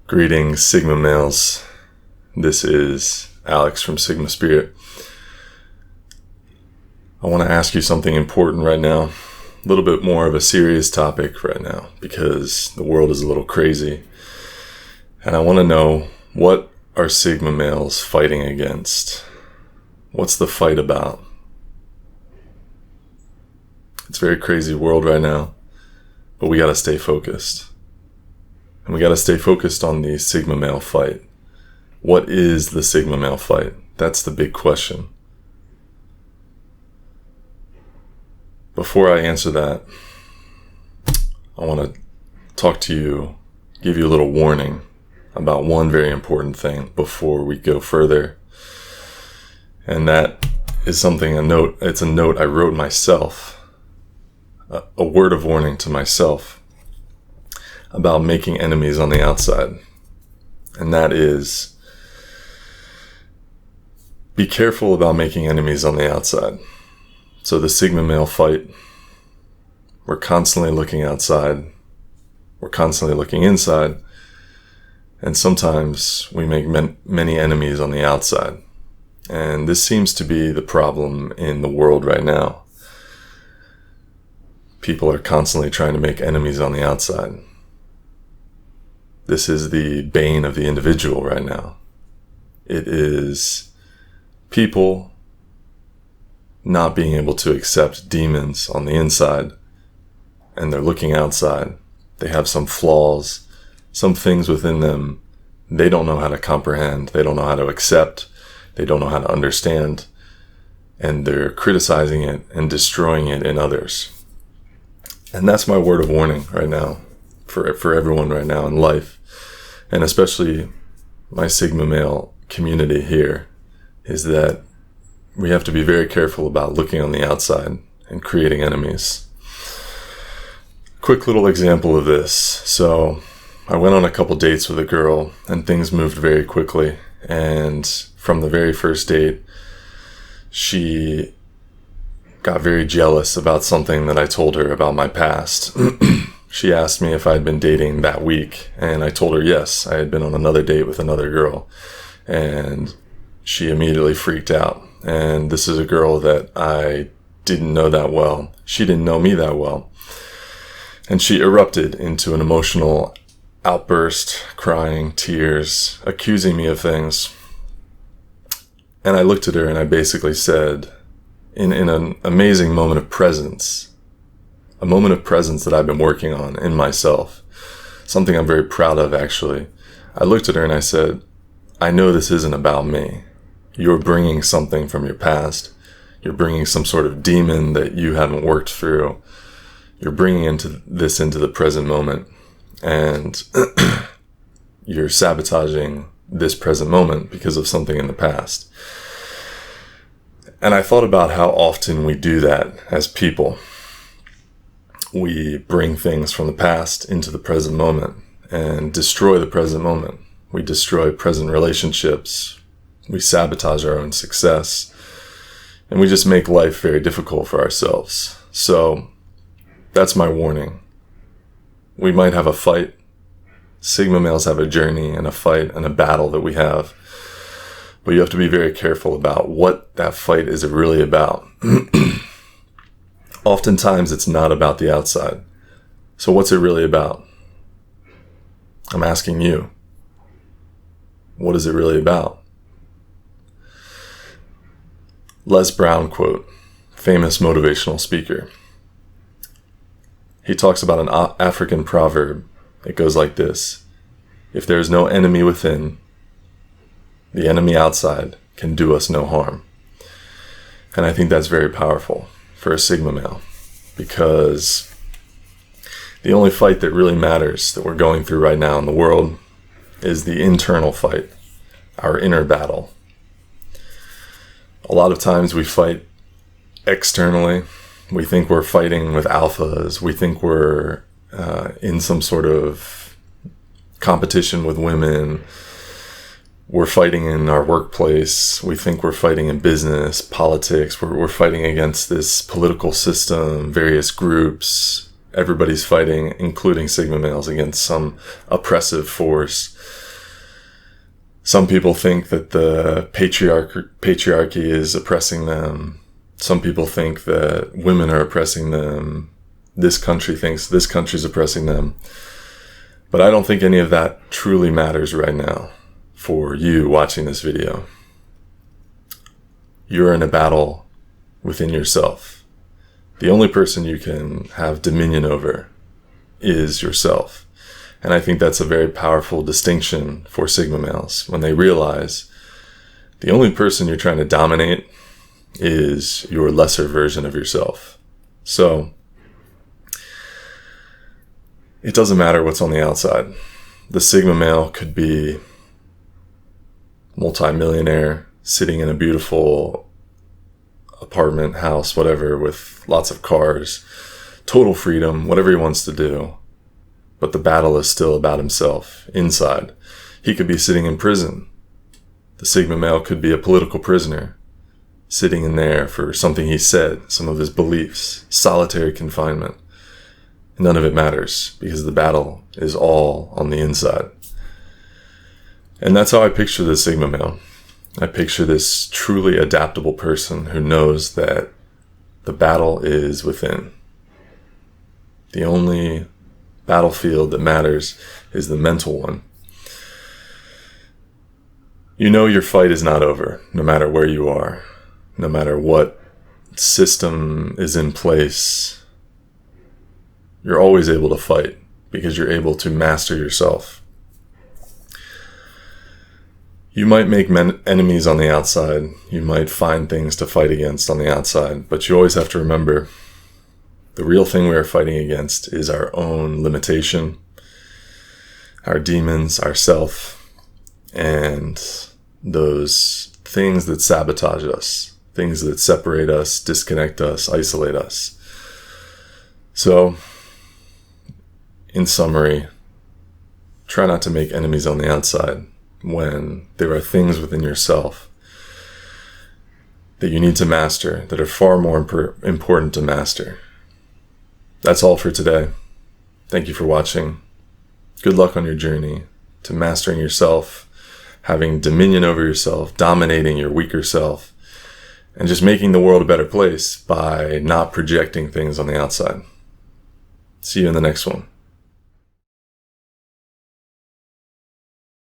Greetings, Sigma males. This is Alex from Sigma Spirit. I want to ask you something important right now. A little bit more of a serious topic right now because the world is a little crazy. And I want to know, what are Sigma males fighting against? What's the fight about? It's a very crazy world right now, but we got to stay focused. And we got to stay focused on the Sigma male fight. What is the Sigma male fight? That's the big question. Before I answer that, I want to talk to you, give you a little warning about one very important thing before we go further. And that is it's a note I wrote myself, a word of warning to myself about making enemies on the outside. And that is, be careful about making enemies on the outside. So the Sigma male fight, we're constantly looking outside, we're constantly looking inside, and sometimes we make many enemies on the outside. And this seems to be the problem in the world right now. People are constantly trying to make enemies on the outside. This is the bane of the individual right now. It is people not being able to accept demons on the inside, and they're looking outside. They have some flaws, some things within them they don't know how to comprehend, they don't know how to accept, they don't know how to understand, and they're criticizing it and destroying it in others. And that's my word of warning right now for everyone right now in life, and especially my Sigma male community here, is that we have to be very careful about looking on the outside and creating enemies. Quick little example of this. So I went on a couple dates with a girl and things moved very quickly. And from the very first date, she got very jealous about something that I told her about my past. She asked me if I'd been dating that week, and I told her yes, I had been on another date with another girl. And she immediately freaked out. And this is a girl that I didn't know that well. She didn't know me that well. And she erupted into an emotional outburst, crying, tears, accusing me of things. And I looked at her and I basically said, in an amazing moment of presence, a moment of presence that I've been working on in myself, something I'm very proud of actually, I looked at her and I said, I know this isn't about me. You're bringing something from your past. You're bringing some sort of demon that you haven't worked through. You're bringing this into the present moment. And you're sabotaging this present moment because of something in the past. And I thought about how often we do that as people. We bring things from the past into the present moment and destroy the present moment. We destroy present relationships. We sabotage our own success. And we just make life very difficult for ourselves. So that's my warning. We might have a fight. Sigma males have a journey and a fight and a battle that we have. But you have to be very careful about what that fight is really about. Oftentimes it's not about the outside. So what's it really about? I'm asking you. What is it really about? Les Brown quote, famous motivational speaker. He talks about an African proverb. It goes like this: if there is no enemy within, the enemy outside can do us no harm. And I think that's very powerful for a Sigma male, because the only fight that really matters that we're going through right now in the world is the internal fight, our inner battle. A lot of times we fight externally. We think we're fighting with alphas. We think we're in some sort of competition with women. We're fighting in our workplace. We think we're fighting in business, politics. We're fighting against this political system, various groups, everybody's fighting, including Sigma males, against some oppressive force. Some people think that the patriarchy is oppressing them. Some people think that women are oppressing them. This country thinks this country's oppressing them. But I don't think any of that truly matters right now for you watching this video. You're in a battle within yourself. The only person you can have dominion over is yourself. And I think that's a very powerful distinction for Sigma males when they realize the only person you're trying to dominate is your lesser version of yourself. So it doesn't matter what's on the outside. The Sigma male could be multi-millionaire, sitting in a beautiful apartment, house, whatever, with lots of cars, total freedom, whatever he wants to do. But the battle is still about himself, inside. He could be sitting in prison. The Sigma male could be a political prisoner, sitting in there for something he said, some of his beliefs, solitary confinement. None of it matters, because the battle is all on the inside. And that's how I picture the Sigma male. I picture this truly adaptable person who knows that the battle is within. The only battlefield that matters is the mental one. You know your fight is not over, no matter where you are, no matter what system is in place. You're always able to fight because you're able to master yourself. You might make enemies on the outside. You might find things to fight against on the outside, but you always have to remember the real thing we are fighting against is our own limitation, our demons, our self, and those things that sabotage us, things that separate us, disconnect us, isolate us. So, in summary, try not to make enemies on the outside when there are things within yourself that you need to master, that are far more important to master. That's all for today. Thank you for watching. Good luck on your journey to mastering yourself, having dominion over yourself, dominating your weaker self, and just making the world a better place by not projecting things on the outside. See you in the next one.